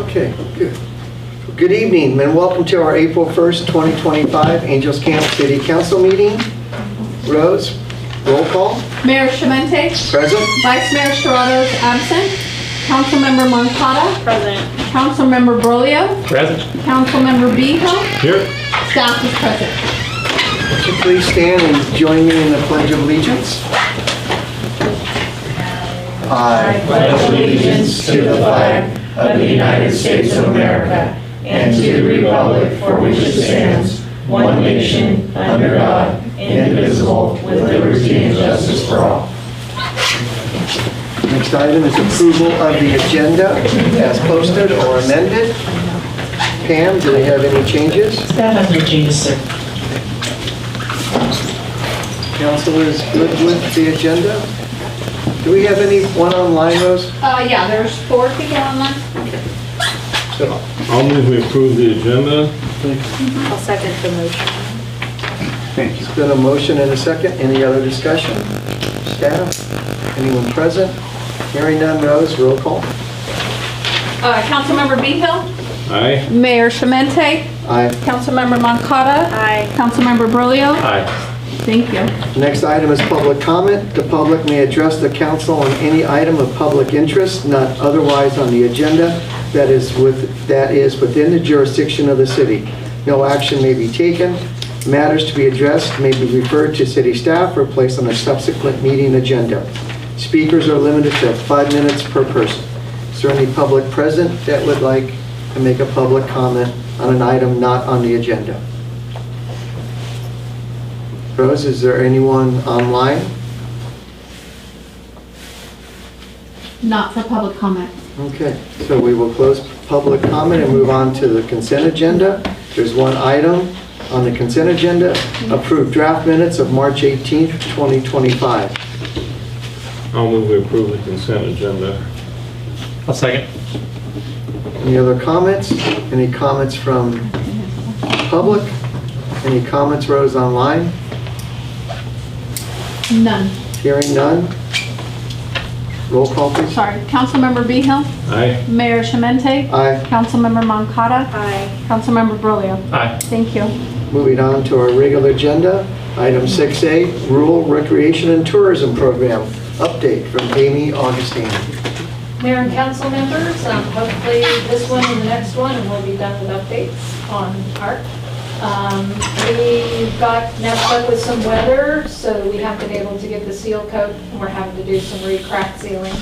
Okay, good. Good evening and welcome to our April 1st, 2025 Angels Camp City Council meeting. Rose, roll call. Mayor Shemente. Present. Vice Mayor Serrato is absent. Councilmember Moncada. Present. Councilmember Brolio. Present. Councilmember Behill. Here. Staff is present. Would you please stand and join me in the Pledge of Allegiance? I pledge allegiance to the flag of the United States of America and to the republic for which it stands, one nation, under God, indivisible, with liberty and justice for all. Next item is approval of the agenda as posted or amended. Pam, do they have any changes? Staff has no changes, sir. Council is good with the agenda. Do we have anyone online, Rose? Yeah, there's 4 people online. So, I'll move we approve the agenda. I'll second the motion. thank you. It's been a motion and a second. Any other discussion? Staff? Anyone present? Hearing none, Rose, roll call. Councilmember Behill. Aye. Mayor Shemente. Aye. Councilmember Moncada. Aye. Councilmember Brolio. Aye. Thank you. Next item is public comment. The public may address the council on any item of public interest not otherwise on the agenda that is within the jurisdiction of the city. No action may be taken. Matters to be addressed may be referred to city staff or placed on a subsequent meeting agenda. Speakers are limited to 5 minutes per person. Is there any public present that would like to make a public comment on an item not on the agenda? Rose, is there anyone online? Not for public comment. Okay, so we will close public comment and move on to the consent agenda. There's one item on the consent agenda, approved draft minutes of March 18th, 2025. I'll move we approve the consent agenda. I'll second. Any other comments? Any comments from public? Any comments, Rose, online? None. Hearing none? Roll call, please. Sorry. Councilmember Behill. Aye. Mayor Shemente. Aye. Councilmember Moncada. Aye. Councilmember Brolio. Aye. Thank you. Moving on to our regular agenda, item 6A, Rural Recreation and Tourism Program. Update from Amy Augustine. Mayor and council members, hopefully this one and the next one, and we'll be done with updates on ARC. We got messed up with some weather, so we haven't been able to get the seal coat, and we're having to do some re-crack sealing.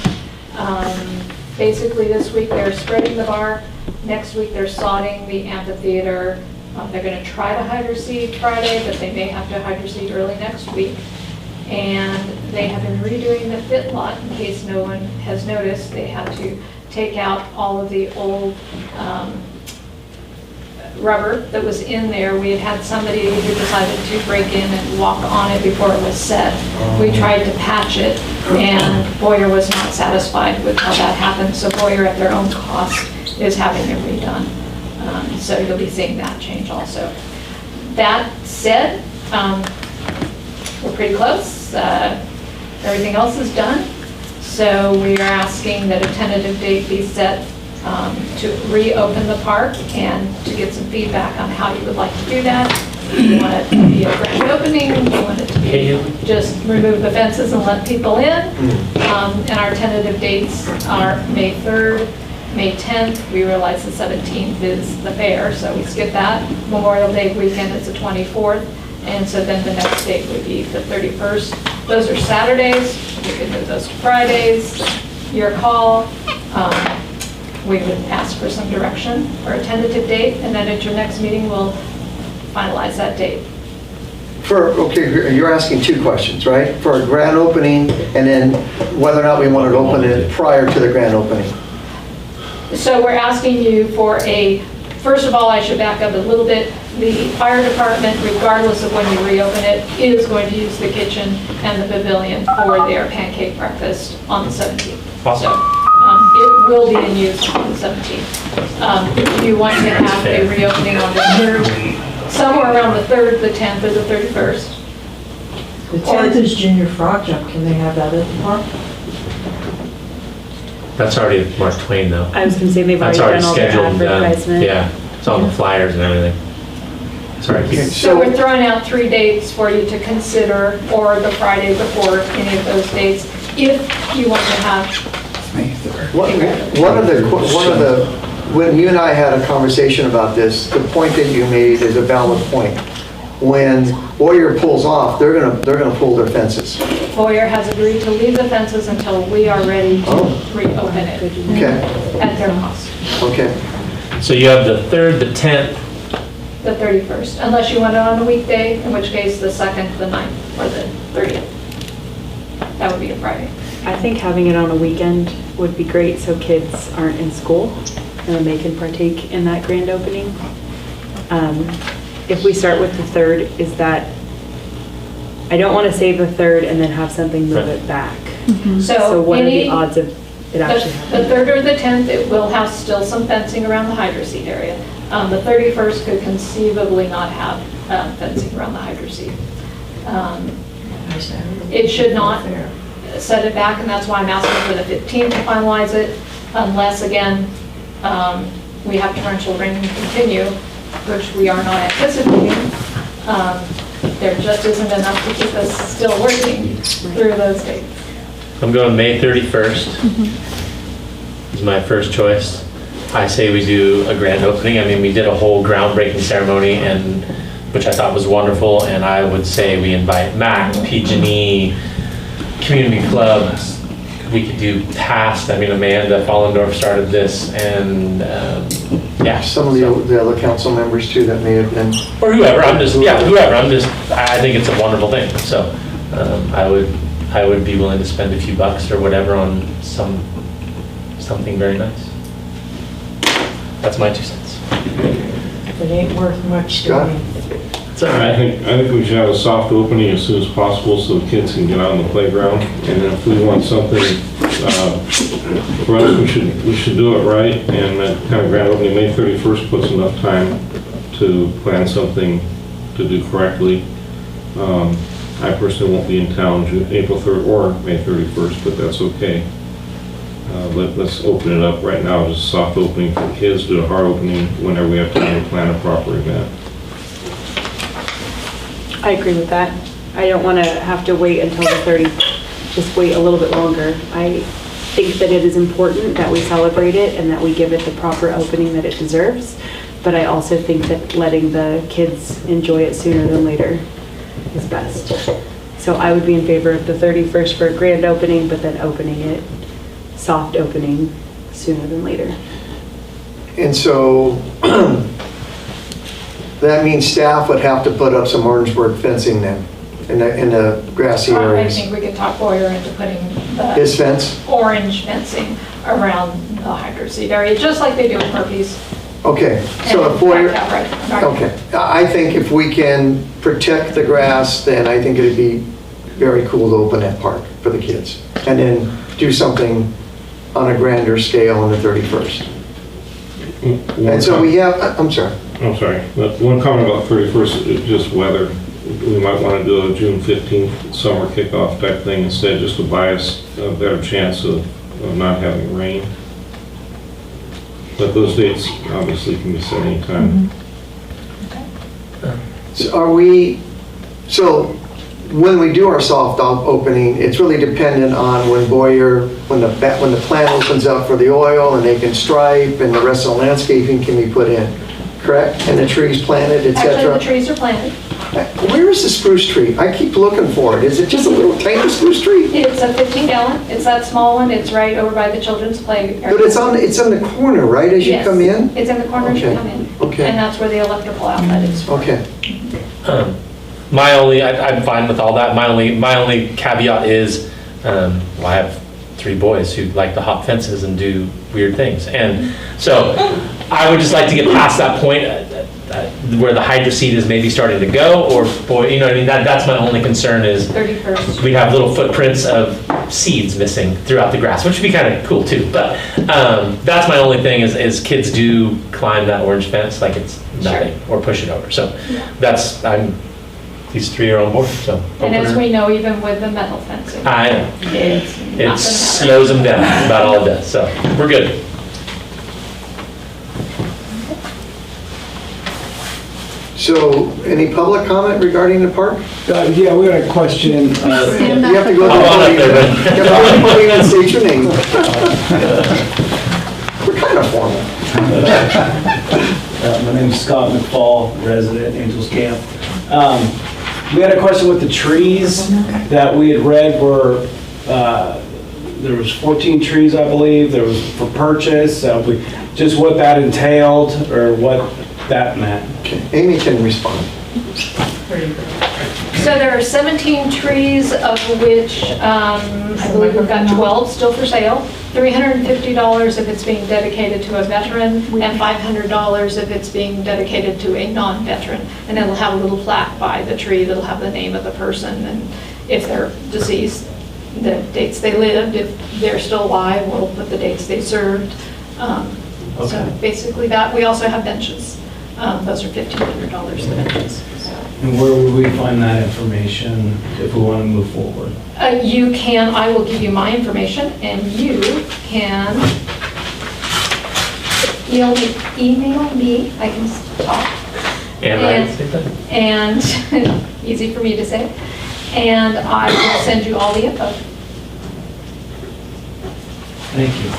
Basically this week they're spreading the bar, next week they're sodding the amphitheater. They're going to try to hydro-seed Friday, but they may have to hydro-seed early next week. And they have been redoing the pit lot. In case no one has noticed, they had to take out all of the old rubber that was in there. We had somebody who decided to break in and walk on it before it was set. We tried to patch it, and Boyer was not satisfied with how that happened, so Boyer at their own cost is having it redone. So you'll be seeing that change also. That said, we're pretty close. Everything else is done. So we are asking that a tentative date be set to reopen the park and to get some feedback on how you would like to do that. Do you want it to be a grand opening? Do you want it to be just remove the fences and let people in? And our tentative dates are May 3rd, May 10th. We realize the 17th is the fair, so we skip that. Memorial Day weekend is the 24th. And so then the next date would be the 31st. Those are Saturdays. You can move those to Fridays. Your call. We would ask for some direction for a tentative date, and then at your next meeting, we'll finalize that date. Okay, you're asking 2 questions, right? For a grand opening, and then whether or not we want to open it prior to the grand opening. So we're asking you for first of all, I should back up a little bit. The fire department, regardless of when you reopen it, is going to use the kitchen and the pavilion for their pancake breakfast on the 17th. Awesome. So it will be in use on the 17th. If you want to have a reopening on the 3rd, somewhere around the 3rd, the 10th, or the 31st. The 10th is Junior Frog Jump. Can they have that at the park? That's already Mark Twain though. I was gonna say they've That's already already done all the scheduled. advertisement. Yeah, it's on the flyers and everything. Sorry. Okay, So we're throwing out 3 dates for you to consider, or the Friday before any of those dates, if you want to have. One of the, when you and I had a conversation about this, the point that you made is a valid point. When Boyer pulls off, they're gonna pull their fences. Boyer has agreed to leave the fences until we are ready to Oh. reopen it Okay, at their cost, okay. So you have the 3rd, the 10th. the 31st, unless you want it on a weekday, in which case the 2nd, the 9th, or the 30th. That would be a Friday. I think having it on a weekend would be great so kids aren't in school and then they can partake in that grand opening. If we start with the 3rd, is that, I don't want to save the 3rd and then have something move it back. So what are the odds of it actually The happening? 3rd or the 10th, it will have still some fencing around the hydro seed area. The 31st could conceivably not have fencing around the hydro seed. It should not set it back, and that's why I'm asking for the 15th to finalize it, unless, again, we have torrential rain continue, which we are not anticipating. There just isn't enough to keep us still working through those dates. I'm going May 31st. Is my first choice. I say we do a grand opening. I mean, we did a whole groundbreaking ceremony, and which I thought was wonderful. And I would say we invite Mac, PG&E, Community Club. We could do past. I mean, Amanda Follendorf started this, and yeah. Some of the other council members too that may have been. Or whoever. Whoever. I think it's a wonderful thing. So I would be willing to spend a few bucks or whatever on something very nice. That's my 2 cents. It ain't worth much to Scott? me. It's all right. I think we should have a soft opening as soon as possible so the kids can get out on the playground. And if we want something, for us, we should do it right. And that kind of grand opening, May 31st puts enough time to plan something to do correctly. I personally won't be in town April 3rd or May 31st, but that's okay. Let's open it up right now as a soft opening for kids, do a hard opening whenever we have time to plan a proper event. I agree with that. I don't want to have to wait until the 30th, just wait a little bit longer. I think that it is important that we celebrate it and that we give it the proper opening that it deserves. But I also think that letting the kids enjoy it sooner than later is best. So I would be in favor of the 31st for a grand opening, but then opening it, soft opening, sooner than later. And so that means staff would have to put up some Orangeburg fencing then in the grassy I areas. think we could talk Boyer into putting His the fence? orange fencing around the hydro seed area, just like they do in Murphy's. Okay, so and if Boyer, right. okay. I think if we can protect the grass, then I think it'd be very cool to open that park for the kids. And then do something on a grander scale on the 31st. And so we have, I'm sorry. I'm sorry, but one comment about 31st is just weather. We might want to do a June 15th summer kickoff type thing instead, just to buy us a better chance of not having rain. But those dates obviously can be set anytime. So when we do our soft opening, it's really dependent on when the plant opens up for the oil and they can stripe and the rest of the landscaping can be put in, correct? And the trees planted, et Actually, cetera? the trees are planted. Where is the spruce tree? I keep looking for it. Is it just a little tiny spruce tree? It's a 15-gallon, it's that small one, it's right over by the children's play area. But it's on the corner, right, as you Yes, come in? it's in the corner as you Okay, come in. okay. And that's where the electrical outlet is. Okay. I'm fine with all that. My only caveat is, well, I have 3 boys who like to hop fences and do weird things. And so I would just like to get past that point where the hydro seed is maybe starting to go, or boy, you know what I mean? That's my only concern is 31st. we'd have little footprints of seeds missing throughout the grass, which would be kind of cool too. But that's my only thing is kids do climb that orange fence like it's nothing or push it over. So these three are on board, so. And as we know, even with the metal fencing, I know, it's not it gonna happen. slows them down, it's about all it does, so we're good. So, any public comment regarding the park? Yeah, we got a question. You have to go to Come on up the there, podium. You have to go to the podium and state your name. We're kind of formal. My name's Scott McFall, resident, Angels Camp. We had a question with the trees that we had read were, there was 14 trees, I believe, there was for purchase. Just what that entailed or what that meant. Amy can respond. So there are 17 trees, of which I believe we've got 12 still for sale. $350 if it's being dedicated to a veteran, and $500 if it's being dedicated to a non-veteran. And it'll have a little plaque by the tree that'll have the name of the person, and if they're deceased, the dates they lived. If they're still alive, we'll put the dates they served. So basically that. We also have benches. Those are $1,500, the benches. And where would we find that information if we want to move forward? You can, I will give you my information, and you can email me, I can talk. And easy for me to say. And I will send you all the info. Thank you.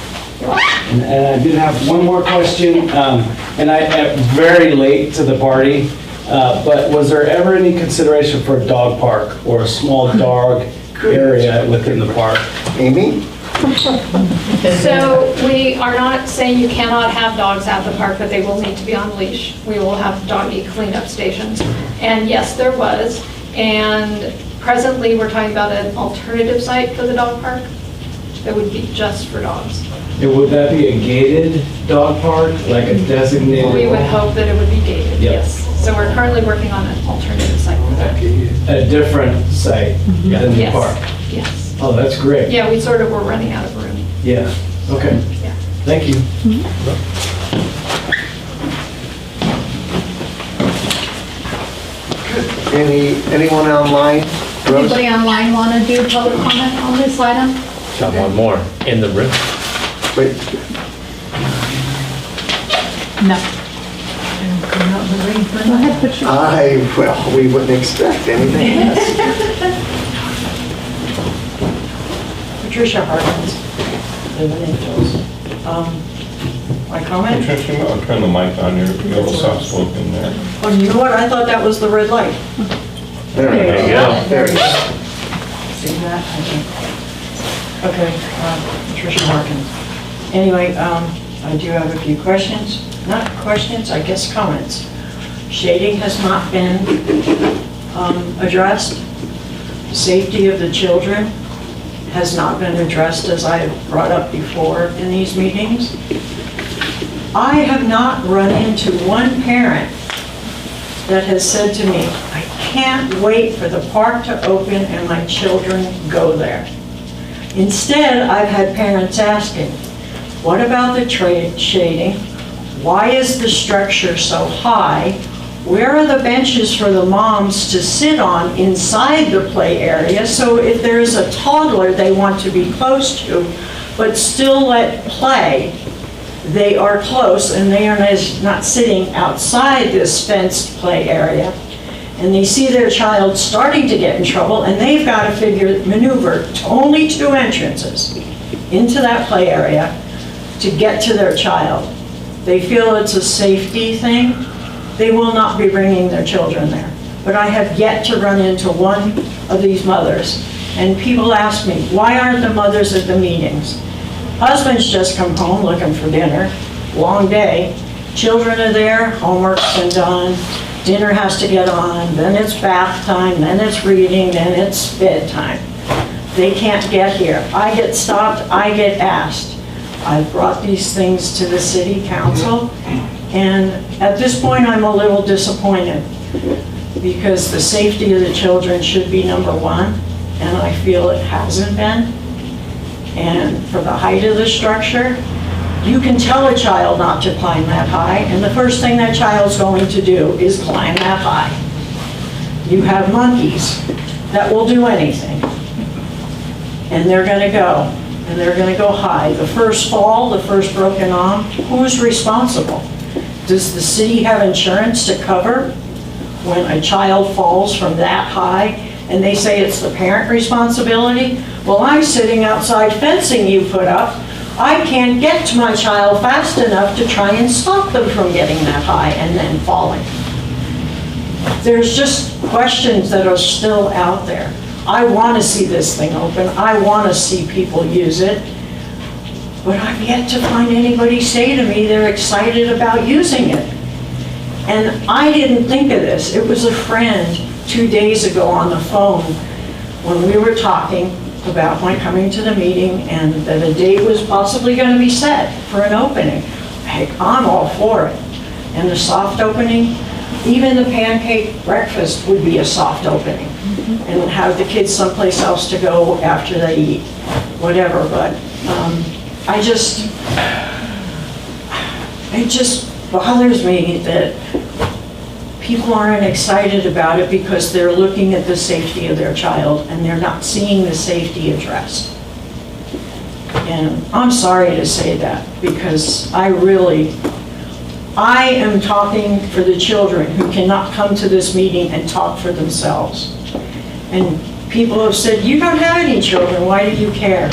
And I did have one more question, and I'm very late to the party, but was there ever any consideration for a dog park or a small dog area within the park? Amy? So we are not saying you cannot have dogs at the park, but they will need to be on leash. We will have doggy cleanup stations. And yes, there was. And presently, we're talking about an alternative site for the dog park that would be just for dogs. And would that be a gated dog park, like a designated? We would hope that it would be gated, Yep. yes. So we're currently working on an alternative site for that. A different site than the Yes. park? Yes. Oh, that's great. Yeah, we sort of were running out of room. Yeah, okay. Yeah. Thank you. Anyone online? Rose? Anybody online want to do public comment on this item? Got one more in the room. Wait, No. Go ahead, Patricia. well, we wouldn't expect anything less. Patricia Harkins, live in Angels. My comment? Patricia, I'll turn the mic on, you're a little soft-spoken there. Oh, you know what? I thought that was the red light. There There you go. There you go. See that? Okay, Patricia Harkins. Anyway, I do have a few questions. Not questions, I guess comments. Shading has not been addressed. Safety of the children has not been addressed, as I have brought up before in these meetings. I have not run into one parent that has said to me, I can't wait for the park to open and my children go there. Instead, I've had parents asking, what about the shading? Why is the structure so high? Where are the benches for the moms to sit on inside the play area? So if there's a toddler they want to be close to, but still let play, they are close and they are not sitting outside this fenced play area. And they see their child starting to get in trouble and they've got to maneuver only 2 entrances into that play area to get to their child. They feel it's a safety thing. They will not be bringing their children there. But I have yet to run into one of these mothers. And people ask me, why aren't the mothers at the meetings? Husband's just come home looking for dinner, long day. Children are there, homework's been done, dinner has to get on, then it's bath time, then it's reading, then it's bedtime. They can't get here. I get stopped, I get asked. I've brought these things to the city council, and at this point, I'm a little disappointed because the safety of the children should be number 1, and I feel it hasn't been. And for the height of the structure, you can tell a child not to climb that high, and the first thing that child's going to do is climb that high. You have monkeys that will do anything. And they're gonna go, and they're gonna go high. The first fall, the first broken arm, who's responsible? Does the city have insurance to cover when a child falls from that high and they say it's the parent responsibility? Well, I'm sitting outside fencing you put up. I can't get to my child fast enough to try and stop them from getting that high and then falling. There's just questions that are still out there. I want to see this thing open. I want to see people use it. But I've yet to find anybody say to me they're excited about using it. And I didn't think of this. It was a friend 2 days ago on the phone when we were talking about my coming to the meeting and that a date was possibly going to be set for an opening. Heck, I'm all for it. And the soft opening, even the pancake breakfast would be a soft opening. And have the kids someplace else to go after they eat, whatever. But it just bothers me that people aren't excited about it because they're looking at the safety of their child and they're not seeing the safety addressed. And I'm sorry to say that because I am talking for the children who cannot come to this meeting and talk for themselves. And people have said, you don't have any children, why do you care?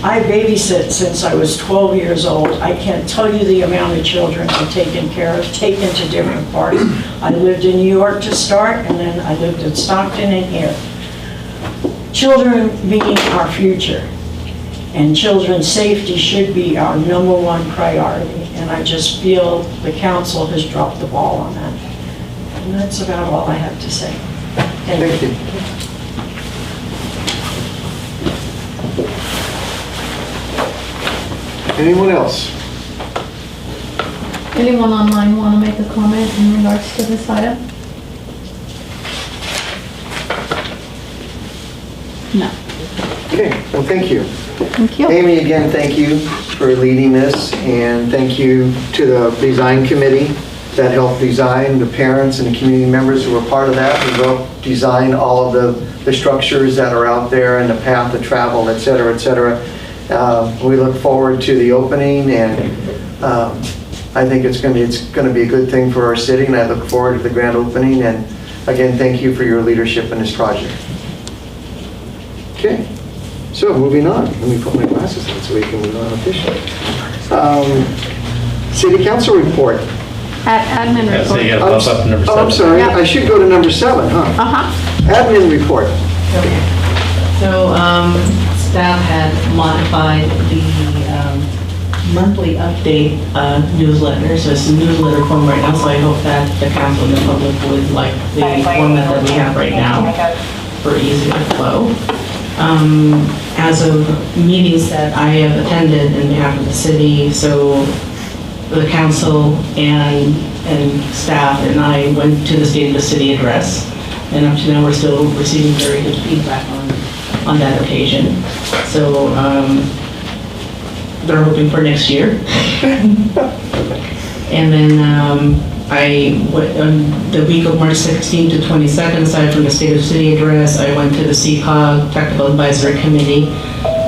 I babysit since I was 12 years old. I can't tell you the amount of children I've taken care of, taken to different parts. I lived in New York to start, and then I lived in Stockton and here. Children mean our future, and children's safety should be our #1 priority. And I just feel the council has dropped the ball on that. And that's about all I have to say. Thank you. Anyone else? Anyone online want to make a comment in regards to this item? No. Okay, well, thank you. Thank you. Amy, again, thank you for leading this, and thank you to the design committee that helped design, the parents and the community members who were part of that, who helped design all of the structures that are out there and the path of travel, et cetera, et cetera. We look forward to the opening, and I think it's going to be a good thing for our city, and I look forward to the grand opening. And again, thank you for your leadership in this project. Okay, so moving on. Let me put my glasses on so we can move on officially. City council report. Admin Yeah, so you report. gotta bump up to number 7. Oh, I'm sorry. Yeah. I should go to number 7, huh? Uh-huh. Admin report. So staff had modified the monthly update newsletter, so it's a newsletter form right now, so I hope that the council and the public would like the format that we have right now for easier flow. As of meetings that I have attended in behalf of the city, so the council and staff and I went to the State of the City address, and up to now we're still receiving very good feedback on that occasion. So they're hoping for next year. And then on the week of March 16th to 22nd, aside from the State of City address, I went to the CCOG Technical Advisory Committee.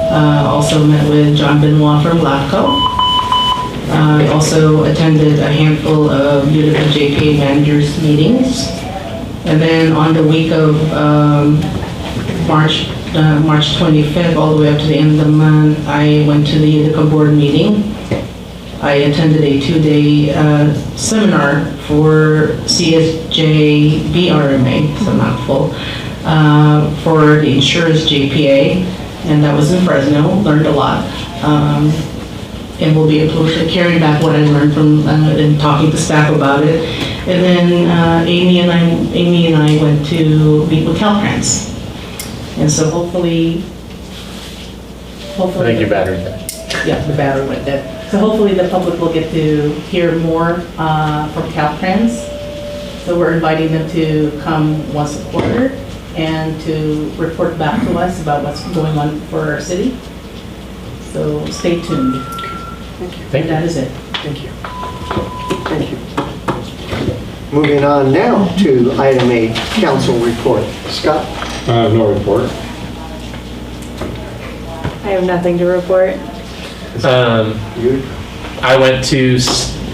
Also met with John Benoit from LAFCO. I also attended a handful of Utica JPA managers meetings. And then on the week of March 25th, all the way up to the end of the month, I went to the Utica board meeting. I attended a 2-day seminar for CSJ BRMA, so not full, for the insurance JPA, and that was in Fresno. Learned a lot. And we'll be able to carry back what I learned from in talking to staff about it. And then Amy and I went to meet with Caltrans. And so hopefully. I think your battery died. Yeah, the battery went dead. So hopefully the public will get to hear more from Caltrans. So we're inviting them to come once a quarter and to report back to us about what's going on for our city. So stay tuned. Thank you. Thank you. That is it. Thank you. Thank you. Moving on now to item 8, council report. Scott? I have no report. I have nothing to report. You? I went to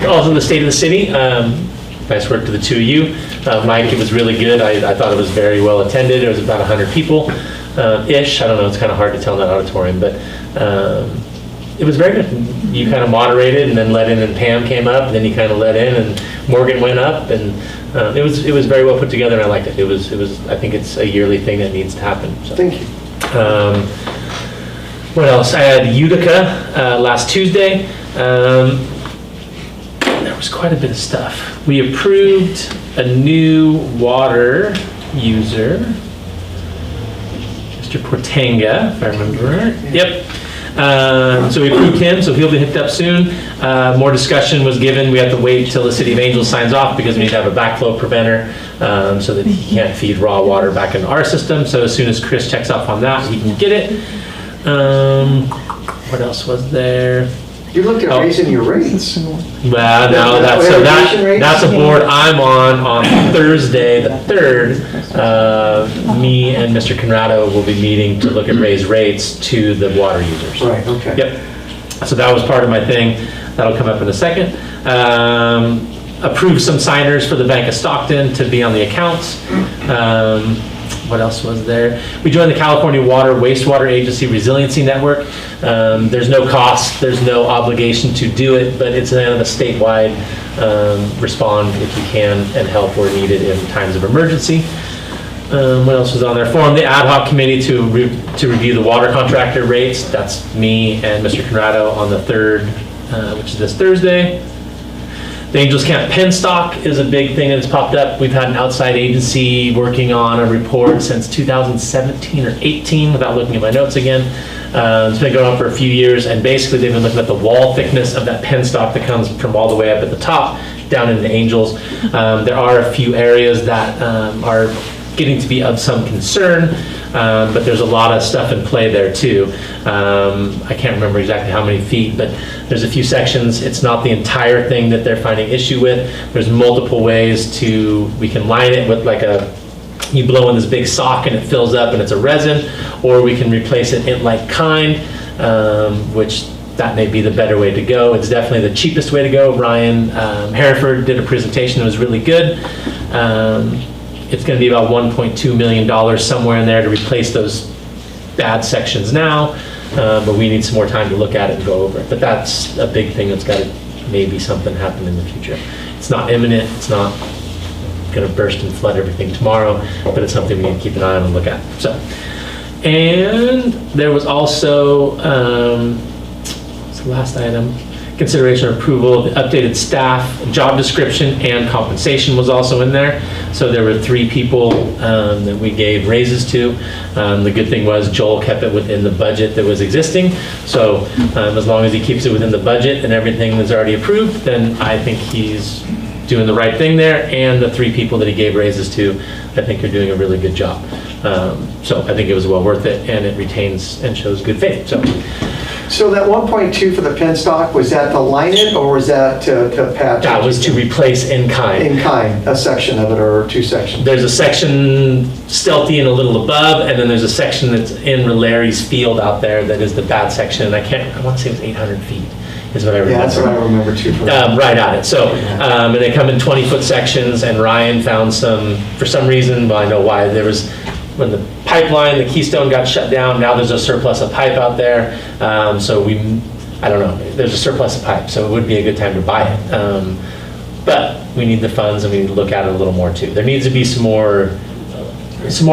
also the State of the City. Nice work to the two of you. Mike, it was really good. I thought it was very well attended. There was about 100 people ish. I don't know, it's kind of hard to tell in that auditorium, but it was very good. You kind of moderated and then let in, and Pam came up, and then you kind of let in, and Morgan went up, and it was very well put together, and I liked it. It was. I think it's a yearly thing that needs to happen. So. Thank you. What else? I had Utica last Tuesday. There was quite a bit of stuff. We approved a new water user, Mr. Portanga, if I remember right. Yep. So we approved him, so he'll be hooked up soon. More discussion was given. We have to wait till the City of Angels signs off because we need to have a backflow preventer so that he can't feed raw water back into our system. So as soon as Chris checks off on that, he can get it. What else was there? You looked at raising your rates. Well, no, that's a board I'm on Thursday, the 3rd. Me and Mr. Conrado will be meeting to look at raise rates to the water users. Right, okay. Yep. So that was part of my thing. That'll come up in a second. Approved some signers for the Bank of Stockton to be on the accounts. What else was there? We joined the California Wastewater Agency Resiliency Network. There's no cost, there's no obligation to do it, but it's kind of a statewide respond if you can and help where needed in times of emergency. What else was on there? Form the ad hoc committee to review the water contractor rates. That's me and Mr. Conrado on the 3rd, which is this Thursday. The Angels Camp Penstock is a big thing that's popped up. We've had an outside agency working on a report since 2017 or 18 without looking at my notes again. It's been going on for a few years, and basically they've been looking at the wall thickness of that penstock that comes from all the way up at the top down into Angels. There are a few areas that are getting to be of some concern, but there's a lot of stuff in play there too. I can't remember exactly how many feet, but there's a few sections. It's not the entire thing that they're finding issue with. There's multiple ways we can line it with like you blow in this big sock and it fills up and it's a resin, or we can replace it in like kind, which that may be the better way to go. It's definitely the cheapest way to go. Ryan Hereford did a presentation that was really good. It's going to be about $1.2 million somewhere in there to replace those bad sections now, but we need some more time to look at it and go over it. But that's a big thing that's got to maybe something happen in the future. It's not imminent, it's not going to burst and flood everything tomorrow, but it's something we need to keep an eye on and look at. So, and there was also, what's the last item? Consideration or approval of the updated staff, job description, and compensation was also in there. So there were 3 people that we gave raises to. The good thing was Joel kept it within the budget that was existing. So as long as he keeps it within the budget and everything was already approved, then I think he's doing the right thing there. And the 3 people that he gave raises to, I think are doing a really good job. So I think it was well worth it, and it retains and shows good faith. So that 1.2 for the penstock, was that to line it, or was that to patch it? That was to replace in kind. In kind, a section of it, or 2 sections? There's a section stealthy and a little above, and then there's a section that's in Larry's field out there that is the bad section, and I want to say it was 800 feet is what I remember. Yeah, that's what I remember too. Right at it. So, and they come in 20-foot sections, and Ryan found some, for some reason, well, I know why, there was, when the pipeline, the Keystone got shut down, now there's a surplus of pipe out there. So I don't know, there's a surplus of pipe, so it would be a good time to buy it. But we need the funds, and we need to look at it a little more too. There needs to be some more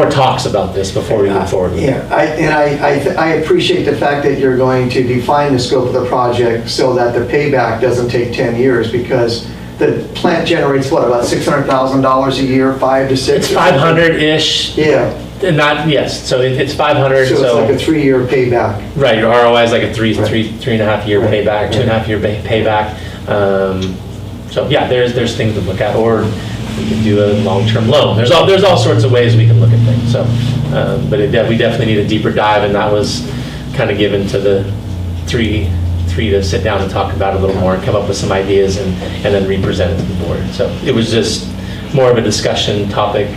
talks about this before we move forward with it. Yeah, I appreciate the fact that you're going to define the scope of the project so that the payback doesn't take 10 years, because the plant generates what, about $600,000 a year, 5 to 6? It's 500-ish. Yeah. And not, yes, so it's 500. So it's like a 3-year payback. Right, your ROI is like a three and a half year payback, 2.5 year payback. So yeah, there's things to look at, or we can do a long-term loan. There's all sorts of ways we can look at things. So, but we definitely need a deeper dive, and that was kind of given to the three to sit down and talk about it a little more and come up with some ideas and then re-present it to the board. So it was just more of a discussion topic.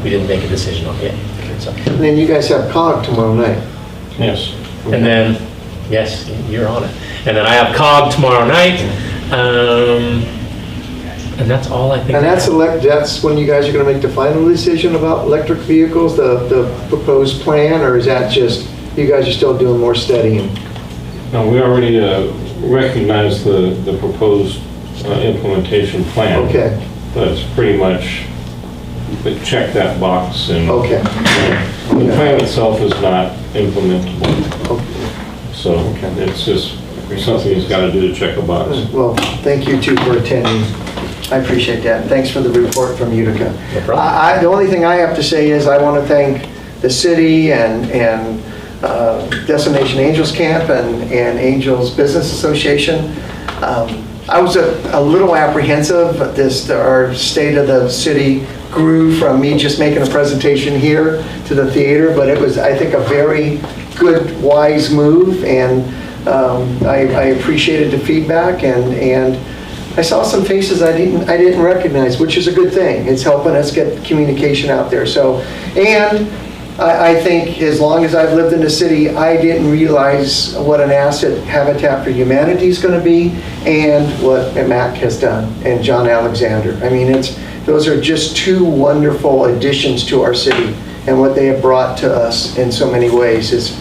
We didn't make a decision on it yet. So. And then you guys have COG tomorrow night. Yes. And then, yes, you're on it. And then I have COG tomorrow night. And that's all I think. And that's when you guys are going to make the final decision about electric vehicles, the proposed plan, or is that just, you guys are still doing more studying? No, we already recognized the proposed implementation plan. Okay, That's pretty much, but check that box and. okay. The plan itself is not implementable, Okay. so it's just something he's got to do to check a box. Well, thank you too for attending. I appreciate that. Thanks for the report from Utica. No problem. The only thing I have to say is I want to thank the city and Destination Angels Camp and Angels Business Association. I was a little apprehensive. Our state of the city grew from me just making a presentation here to the theater, but it was, I think, a very good, wise move, and I appreciated the feedback, and I saw some faces I didn't recognize, which is a good thing. It's helping us get communication out there. So, and I think as long as I've lived in the city, I didn't realize what an asset Habitat for Humanity is going to be, and what MAC has done, and John Alexander. I mean, those are just two wonderful additions to our city, and what they have brought to us in so many ways is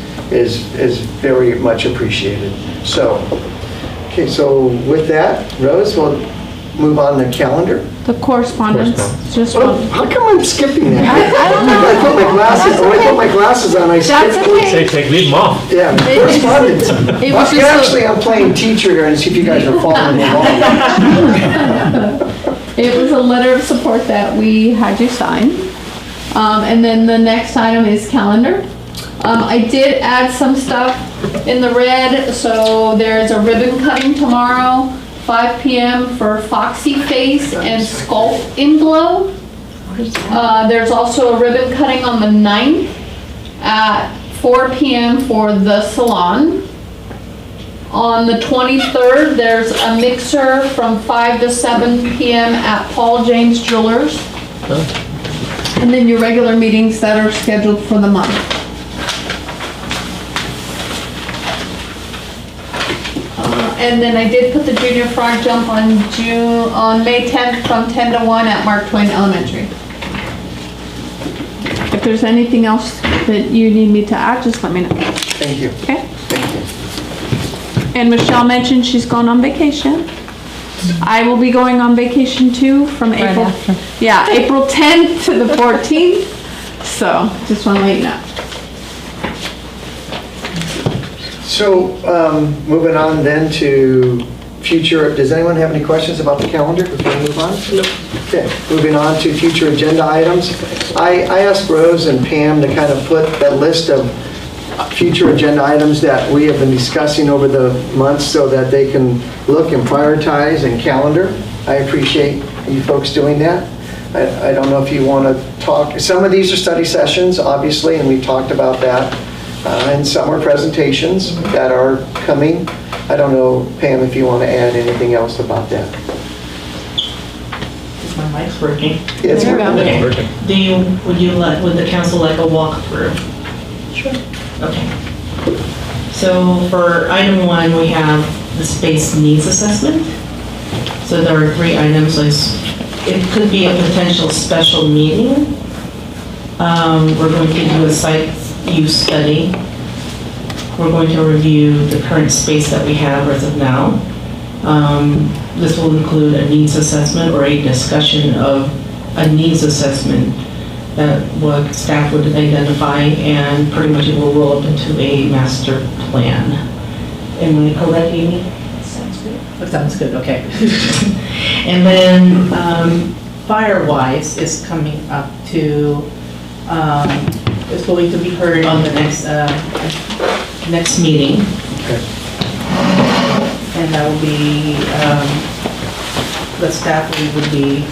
very much appreciated. So, okay, so with that, Rose, we'll move on to calendar. The correspondence, just Oh, one. how come I'm skipping that? I don't know. I put my glasses, when I put my glasses on, I That's skipped. okay. Leave them off. Yeah, correspondence. It was Well, just actually, I'm playing teacher here and see if you guys are following along. It was a letter of support that we had you sign. And then the next item is calendar. I did add some stuff in the red, so there's a ribbon cutting tomorrow, 5 p.m. for Foxy Face and Sculpt in Glow. There's also a ribbon cutting on the 9th at 4 p.m. for the salon. On the 23rd, there's a mixer from 5 to 7 p.m. at Paul James Jewelers. And then your regular meetings that are scheduled for the month. And then I did put the junior frog jump on May 10th from 10 to 1 at Mark Twain Elementary. If there's anything else that you need me to add, just let me know. Thank you. Okay? Thank you. And Michelle mentioned she's going on vacation. I will be going on vacation too from April. Yeah, April 10th to the 14th. So just want to let you know. So, moving on then to future, does anyone have any questions about the calendar before we move on? No. Okay, moving on to future agenda items. I asked Rose and Pam to kind of put that list of future agenda items that we have been discussing over the months so that they can look and prioritize and calendar. I appreciate you folks doing that. I don't know if you want to talk, some of these are study sessions, obviously, and we talked about that. And some are presentations that are coming. I don't know, Pam, if you want to add anything else about that. Is my mic's working? It's There we go. working. Okay. Would the council like a walkthrough? Sure. Okay. So for item 1, we have the space needs assessment. So there are 3 items. It could be a potential special meeting. We're going to do a site use study. We're going to review the current space that we have as of now. This will include a needs assessment or a discussion of a needs assessment that what staff would identify, and pretty much it will roll up into a master plan. Am I correct, Amy? Sounds good. That sounds good, okay. And then Firewise is coming up to, is going to be heard on the next meeting. Okay. And that will be, the staff lead would be,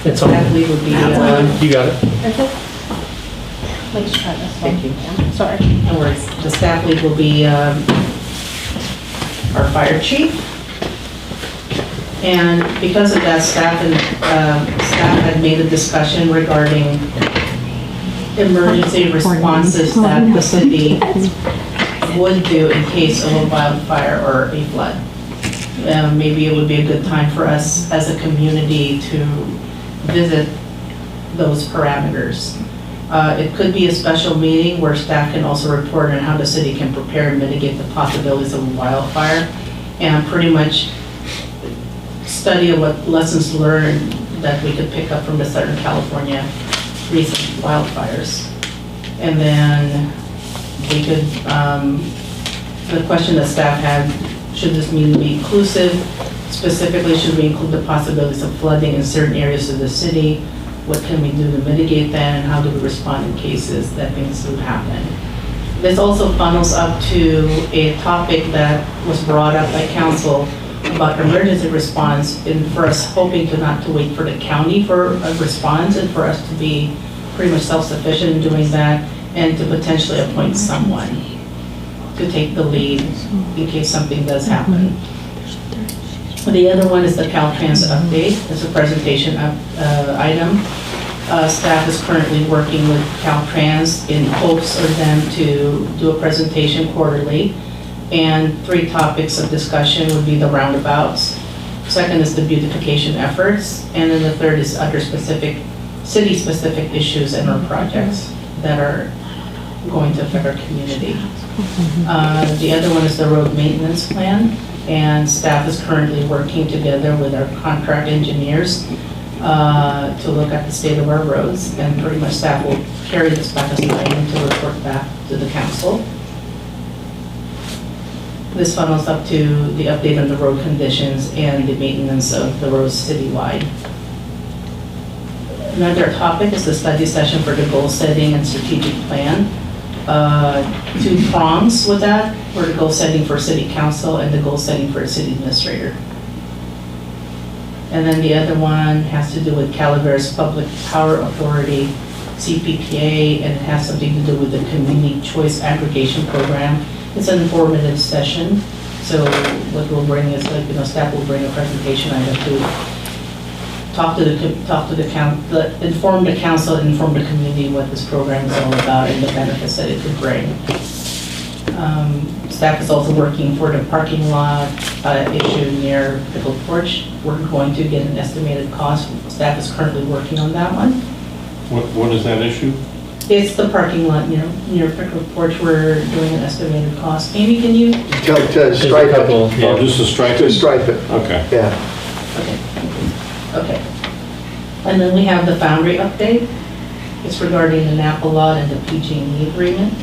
It's on. staff lead would be, You got it. Let's try this one. thank you. Sorry. No worries. The staff lead will be our fire chief. And because of that, staff had made a discussion regarding emergency responses that the city would do in case of a wildfire or a flood. Maybe it would be a good time for us as a community to visit those parameters. It could be a special meeting where staff can also report on how the city can prepare and mitigate the possibilities of a wildfire, and pretty much study what lessons learned that we could pick up from the Southern California recent wildfires. And then we could, the question that staff had, should this meeting be inclusive? Specifically, should we include the possibilities of flooding in certain areas of the city? What can we do to mitigate that, and how do we respond in cases that things would happen? This also funnels up to a topic that was brought up by council about emergency response, and for us hoping not to wait for the county for a response, and for us to be pretty much self-sufficient in doing that, and to potentially appoint someone to take the lead in case something does happen. The other one is the Caltrans update. It's a presentation item. Staff is currently working with Caltrans in hopes of them to do a presentation quarterly. And 3 topics of discussion would be the roundabouts. Second is the beautification efforts. And then the third is other specific, city-specific issues and or projects that are going to affect our community. The other one is the road maintenance plan. And staff is currently working together with our contract engineers to look at the state of our roads. And pretty much staff will carry this back as an item to report back to the council. This funnels up to the update on the road conditions and the maintenance of the roads citywide. Another topic is the study session for the goal setting and strategic plan. 2 prongs with that, for the goal setting for city council and the goal setting for city administrator. And then the other one has to do with Calaveras Public Power Authority, CPPA, and it has something to do with the Community Choice Aggregation Program. It's an informative session, so what we'll bring is, staff will bring a presentation item to inform the council and inform the community what this program is all about and the benefits that it could bring. Staff is also working for the parking lot issue near Pickle Porch. We're going to get an estimated cost. Staff is currently working on that one. What is that issue? It's the parking lot near Pickle Porch. We're doing an estimated cost. Amy, can you? To stripe it. Oh, just to strike To it? stripe it, Okay. yeah. Okay. Okay. And then we have the Foundry update. It's regarding the Napa lot and the PG&E agreement.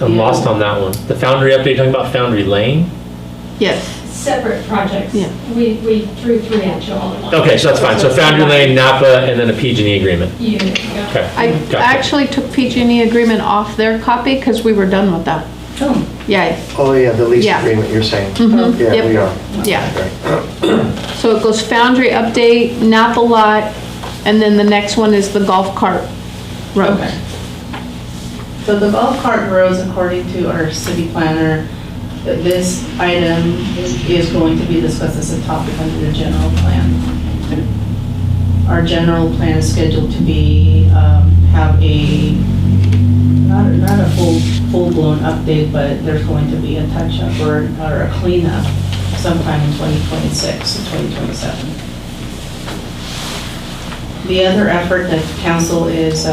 I'm lost on that one. The Foundry update, talking about Foundry Lane? Yes. Separate projects. Yeah. We threw 3 at you all at once. Okay, so that's fine. So Foundry Lane, Napa, and then a PG&E agreement. You, Okay. I Gotcha. actually took PG&E agreement off their copy because we were done with that. Oh. Yeah. Oh, yeah, the lease Yeah. agreement you're saying. Mhm. Yeah, Yep. we are. Yeah. Okay. So it goes Foundry update, Napa lot, and then the next one is the golf cart road. Okay. So the golf cart roads, according to our city planner, this item is going to be discussed as a topic under the general plan. Our general plan is scheduled to be, have a, not a full-blown update, but there's going to be a touch-up or a cleanup sometime in 2026 and 2027. The other effort that council is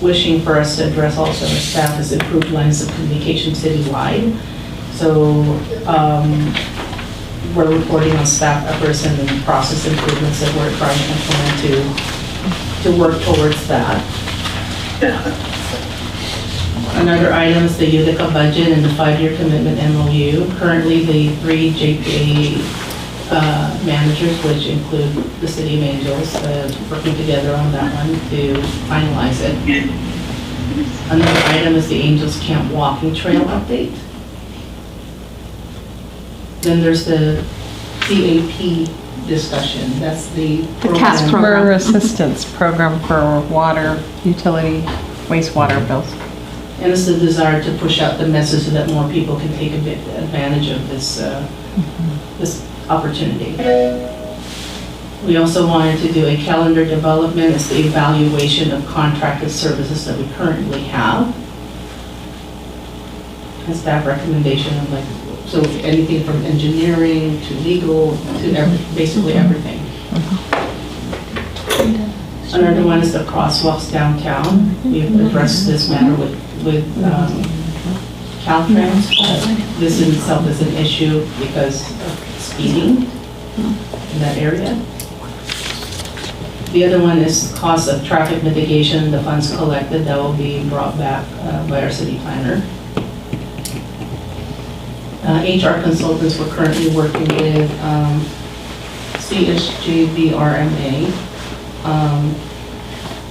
wishing for us to address also as staff is improved lines of communication citywide. So we're reporting on staff efforts and the process improvements that we're trying to implement to work towards that. Another item is the Utica budget and the 5-year commitment MOU. Currently, the 3 JPA managers, which include the City of Angels, working together on that one to finalize it. Another item is the Angels Camp walking trail update. Then there's the CAP discussion. That's the CAS program. Customer assistance program for water, utility, wastewater bills. And it's the desire to push out the message so that more people can take advantage of this this opportunity. We also wanted to do a calendar development, it's the evaluation of contracted services that we currently have. A staff recommendation of like, so anything from engineering to legal to basically everything. Another one is the crosswalks downtown. We've addressed this matter with Caltrans. This in itself is an issue because of speeding in that area. The other one is cost of traffic mitigation, the funds collected that will be brought back by our city planner. HR consultants, we're currently working with CSJVRMA.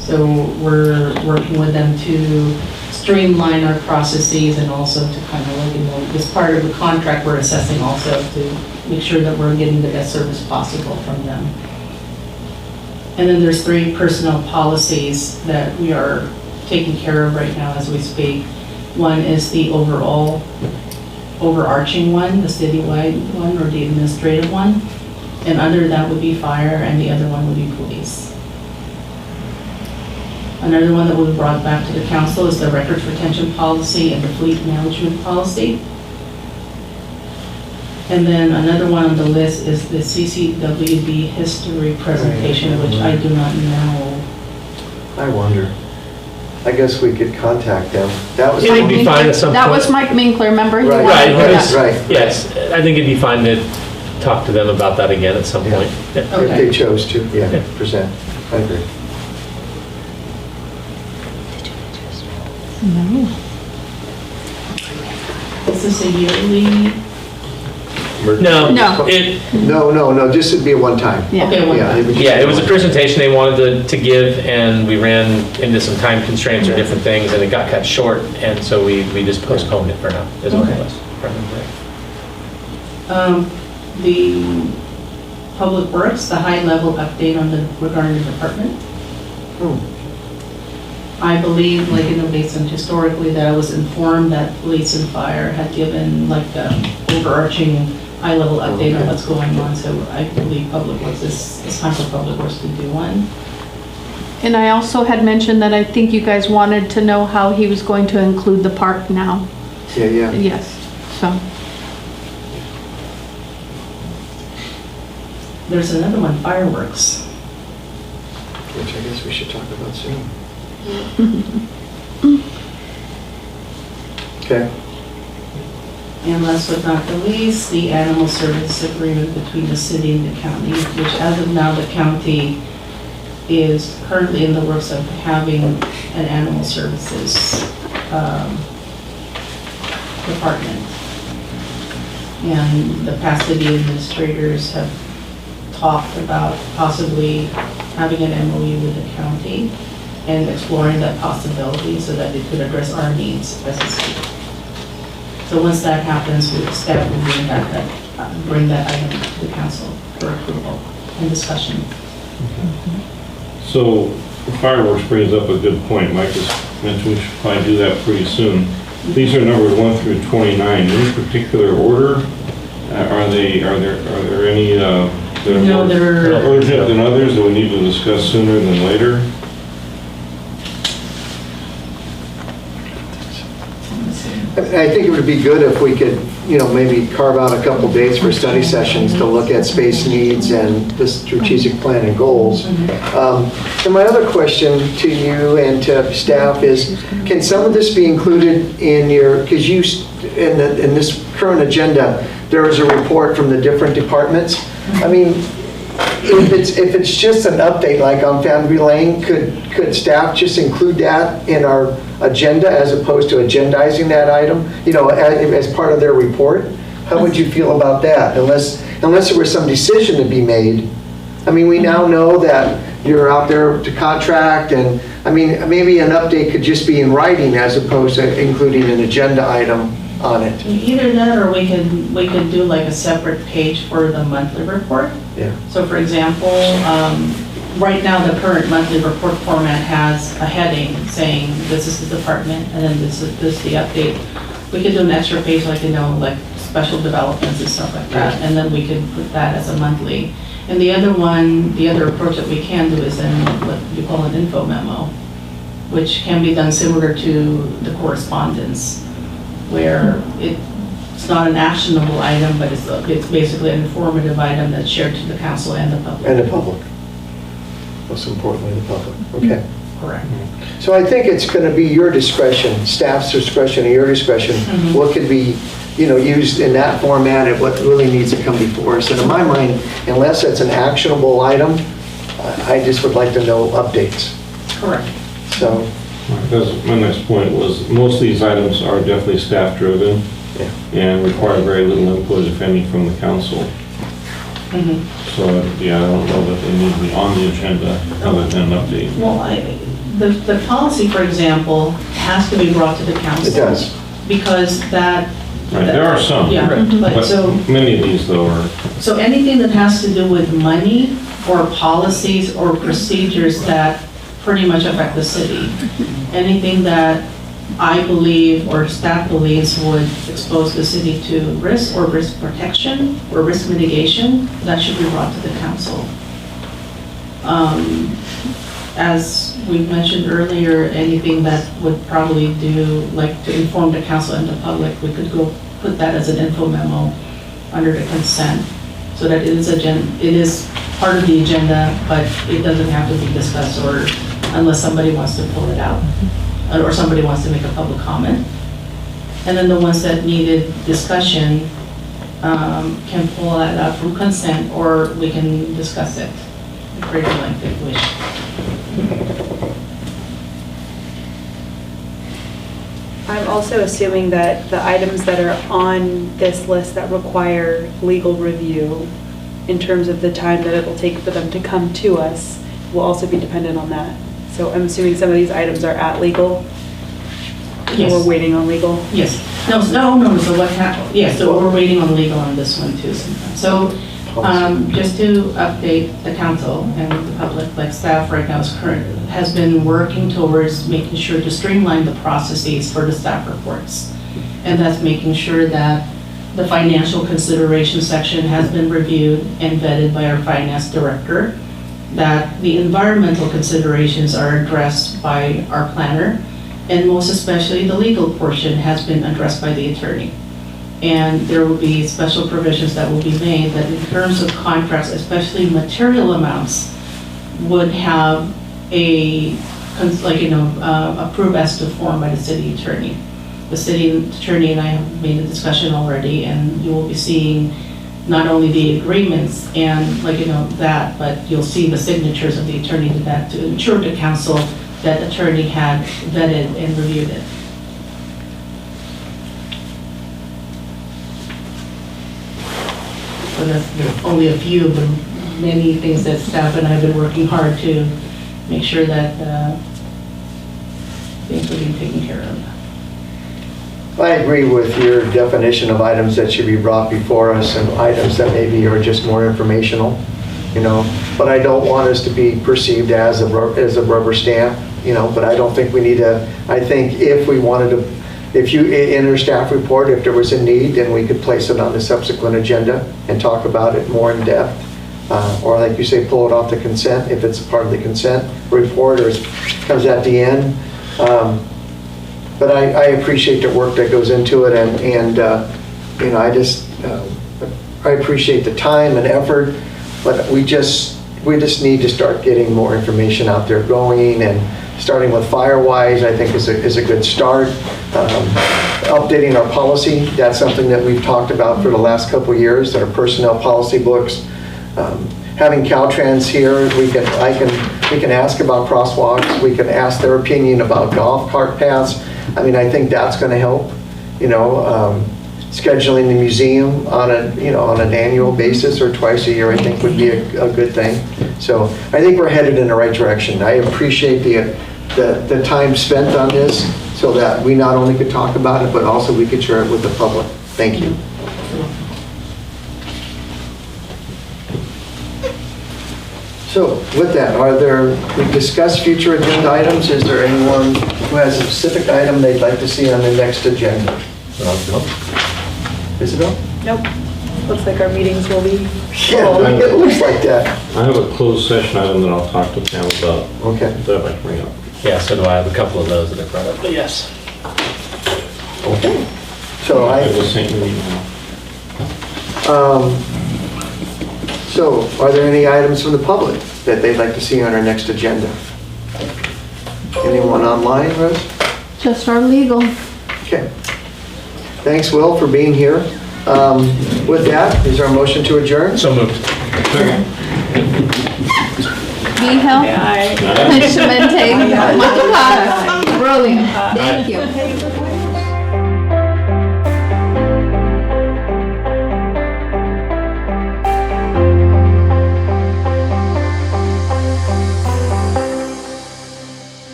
So we're working with them to streamline our processes and also to kind of like, as part of the contract, we're assessing also to make sure that we're getting the best service possible from them. And then there's 3 personnel policies that we are taking care of right now as we speak. One is the overarching one, the citywide one, or the administrative one. And under that would be fire, and the other one would be police. Another one that we brought back to the council is the records retention policy and the fleet management policy. And then another one on the list is the CCWB history presentation, which I do not know. I wonder. I guess we could contact them. That was. It'd be fine at some That point. was Mike Minkler, remember? He Right. wanted Right, that. Right. Yes, I think it'd be fine to talk to them about that again at some Yeah. point. Yeah. If they chose to, yeah, present. I agree. Is this a yearly? No, No. it, This would be a one-time. Yeah. Okay, one Yeah, time. would just yeah, be it was a one-time. presentation they wanted to give, and we ran into some time constraints or different things, and it got cut short, and so we just postponed it for now, is what it Okay. was. The Public Works, the high-level update on the regarding the department. I believe, like, based on historically, that I was informed that police and fire had given like the overarching high-level update on what's going on, so I believe Public Works, it's time for Public Works to do one. And I also had mentioned that I think you guys wanted to know how he was going to include the park now. Yeah. Yes, so. There's another one, fireworks. Which I guess we should talk about soon. Okay. And last but not the least, the animal service agreement between the city and the county, which as of now, the county is currently in the works of having an animal services department. And the past city administrators have talked about possibly having an MOU with the county and exploring that possibility so that it could address our needs as a city. So once that happens, staff will bring that item to the council for approval and discussion. So fireworks brings up a good point. Mike just mentioned we should probably do that pretty soon. These are numbered 1 through 29. In any particular order? Are there any that are No, more they're- urgent than others that we need to discuss sooner than later? I think it would be good if we could, maybe carve out a couple dates for study sessions to look at space needs and the strategic plan and goals. And my other question to you and to staff is, can some of this be included in your, because in this current agenda, there is a report from the different departments. I mean, if it's just an update like on Foundry Lane, could staff just include that in our agenda as opposed to agendizing that item, as part of their report? How would you feel about that? Unless there was some decision to be made. I mean, we now know that you're out there to contract, and I mean, maybe an update could just be in writing as opposed to including an agenda item on it. Either that, or we could do like a separate page for the monthly report. Yeah. So for example, right now the current monthly report format has a heading saying this is the department and then this is the update. We could do an extra page like, like special developments and stuff like that, and then we could put that as a monthly. And the other one, the other approach that we can do is in what you call an info memo, which can be done similar to the correspondence, where it's not an actionable item, but it's basically an informative item that's shared to the council and the public. And the public. Most importantly, the public. Okay. Correct. So I think it's going to be your discretion, staff's discretion, and your discretion, what could be, used in that format and what really needs to come before us. And in my mind, unless it's an actionable item, I just would like to know updates. Correct. So, Because my next point was, most of these items are definitely staff-driven yeah. and require very little input, if any, from the council. So, yeah, I don't know that they need to be on the agenda other than an update. Well, the policy, for example, has to be brought to the council. It does. Because that. Right, there are some. Yeah, But but so, many of these, though, are, so anything that has to do with money or policies or procedures that pretty much affect the city, anything that I believe or staff believes would expose the city to risk or risk protection or risk mitigation, that should be brought to the council. As we mentioned earlier, anything that would probably do, like to inform the council and the public, we could go put that as an info memo under the consent, so that it is part of the agenda, but it doesn't have to be discussed or unless somebody wants to pull it out or somebody wants to make a public comment. And then the ones that needed discussion can pull that out from consent, or we can discuss it at greater length if we wish. I'm also assuming that the items that are on this list that require legal review, in terms of the time that it will take for them to come to us, will also be dependent on that. So I'm assuming some of these items are at legal? Yes. We're waiting on legal? Yes. No, so what happened, yeah, so we're waiting on legal on this one too sometimes. So, just to update the council and the public, like staff right now has been working towards making sure to streamline the processes for the staff reports. And that's making sure that the financial consideration section has been reviewed and vetted by our finance director, that the environmental considerations are addressed by our planner, and most especially the legal portion has been addressed by the attorney. And there will be special provisions that will be made that in terms of contracts, especially material amounts, would have approved as to form by the city attorney. The city attorney and I have made a discussion already, and you will be seeing not only the agreements and that, but you'll see the signatures of the attorney to that to ensure to council that attorney had vetted and reviewed it. So that's only a few of the many things that staff and I have been working hard to make sure that things are being taken care of. I agree with your definition of items that should be brought before us and items that maybe are just more informational, but I don't want us to be perceived as a rubber stamp, but I don't think we need to. I think if we wanted to, if you, in our staff report, if there was a need, then we could place it on the subsequent agenda and talk about it more in depth. Or like you say, pull it off the consent if it's part of the consent report or comes at the end. But I appreciate the work that goes into it, and I appreciate the time and effort, but we just need to start getting more information out there going, and starting with Firewise, I think is a good start. Updating our policy, that's something that we've talked about for the last couple of years, our personnel policy books. Having Caltrans here, we can ask about crosswalks, we can ask their opinion about golf cart paths. I think that's going to help. Scheduling the museum on an annual basis or twice a year, I think would be a good thing. So I think we're headed in the right direction. I appreciate the time spent on this, so that we not only could talk about it, but also we could share it with the public. Thank you. So with that, we discussed future agenda items. Is there anyone who has a specific item they'd like to see on the next agenda? Isabel? Nope. Looks like our meetings will be Yeah, it looks like that. I have a closed session item that I'll talk to Pam about, Okay. that I'd like to bring up. Yeah, so do I have a couple of those that I brought up, but yes. Okay. So I I, just sent you an email. so are there any items from the public that they'd like to see on our next agenda? Anyone online, Rose? Just our legal. Okay. Thanks, Will, for being here. With that, is there a motion to adjourn? So moved. Vihel. Shemente. Matupara. Brilliant. Thank you.